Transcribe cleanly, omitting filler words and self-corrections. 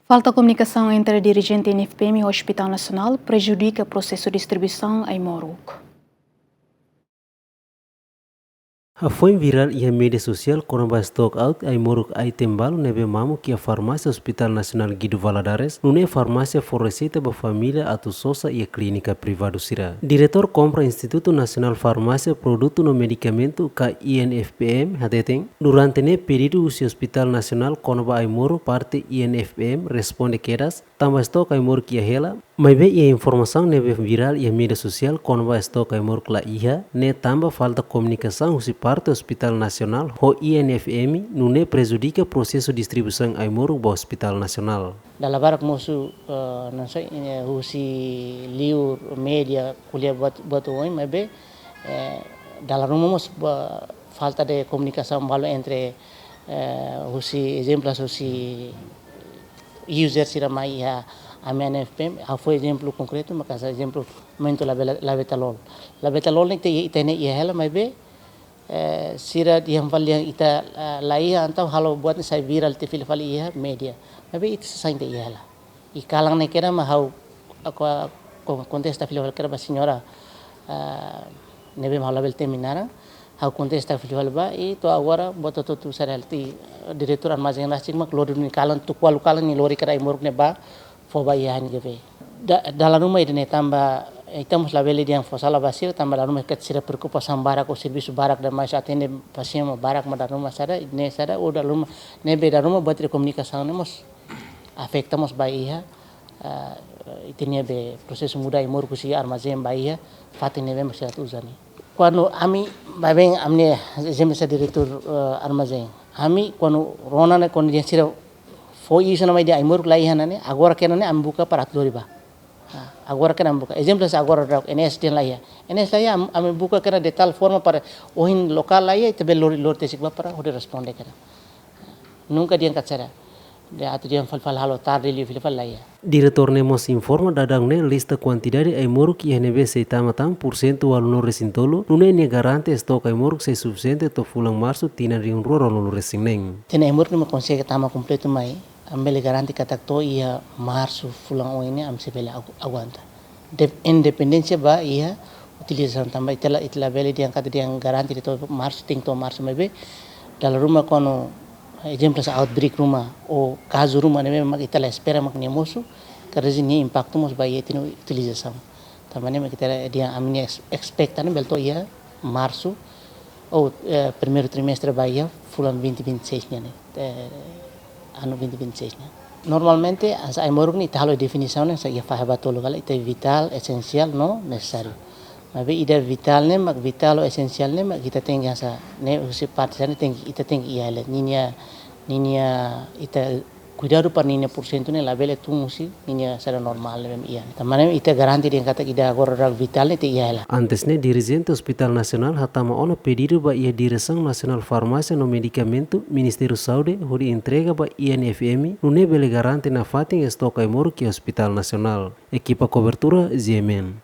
Falta Komunikasaun Entre Dirijente INFPM e Hospital Nasional Prejudika Prosesu Distribuisaun Aimoruk. Foi viral e a mídia social quando vai stock out Aimoruk item balo nebe mamu que a farmácia Hospital Nasional Guido Valadares não é farmácia for receita ba família atu sosa e a clínica privada sira. Diretor compra Instituto Nacional Farmácia Produto no Medicamento ka INFPM hadeteng durante ne período usi Hospital Nacional quando ba Aimoruk parte INFPM responde quedas tamba stock Aimoruk ia hela mas bem a informação nebe viral e a mídia social quando vai stock Aimoruk la iha ne tamba falta comunicação usi parte Hospital Nacional ho INFPM não ne prejudica processo distribuição Aimoruk ba Hospital Nacional. Dalam barak musuh nasai husi liur media kuliah buat orang mabe dalam rumah mus falta de comunicação balu entre husi exemplos husi user siramai ya AMNFPM foi exemplo concreto maka exemplo momento la betalol ni tene ia hela mabe sira yang valiang ita laia antau halo buat saya viral te filfal ia media mabe itu sain te ia la I kalang ne kera ma hau ako contesta filfal kera ba senhora nebe ma label terminara hau contesta filfal ba itu agora boto tu saralti diretor armazém nascik mak lori ni kalan tu kualu kalan ni lori kera Aimoruk ne ba foba ia HNGV dalam rumah ini tambah estamos label yang fosala basir tambah dalam rumah kecil preocupação barak o serviço barak da mais atende pasien barak ma dalam rumah sada ne sada o dalam rumah ne be dalam rumah buat komunikasi nemos afectamos baia itinya be proses muda Aimoruk si armazém baia fatine be masih usani quando ami babeng amne exemplo sa diretor armazém ami quando rona ne quando dia sira foi isso na mai dia Aimoruk lai hanane agora kenane am buka para atloriba agora kena buka exemplo agora dak NS den laia NS laia am buka kena de tal forma para ohin lokal laia te bel lor te sikba para ode responde kena nunca dia kacara de atu dia fal halo tarde li fal laia Diretor nemos informa dadang ne lista quantidade Aimoruk e NB se tamatam % wal no resintolo nune ne garante stock Aimoruk se suficiente to fulang março tina ri un roro no resineng tene Aimoruk ne consegue tama completo mai ambele garanti katakto ia março fulang o ini am sebele aguanta independência ba ia utilização também itela bele dia kata dia garanti to março ting to março mebe dalam rumah kono exemplos outbreak rumah o caso rumah ne mak itela espera mak nemosu karena ni impacto mos ba ia tino utilização também mak itela dia amni expectan belto ia março ou primeiro trimestre ba ia fulang 2026 ne ano 2026 né? Normalmente as Aimoruk ni tahalo definição né ia faz batolo kala itu vital esencial no necessário mas ida vital né mak vital o esencial né mak kita tem asa né usi parte sana tem kita tem ia le ninya ita cuidado para ninya % né label tu musi ninya sara normal lem ia tamane ita garanti dia kata ida agora rak vital né te ia la antes ne dirigente Hospital Nacional hatama ona pedido ba ia direção nacional farmácia no medicamento Ministério Saúde hori entrega ba INFPM no ne bele garante na fating stock Aimoruk ke Hospital Nacional equipa cobertura GMN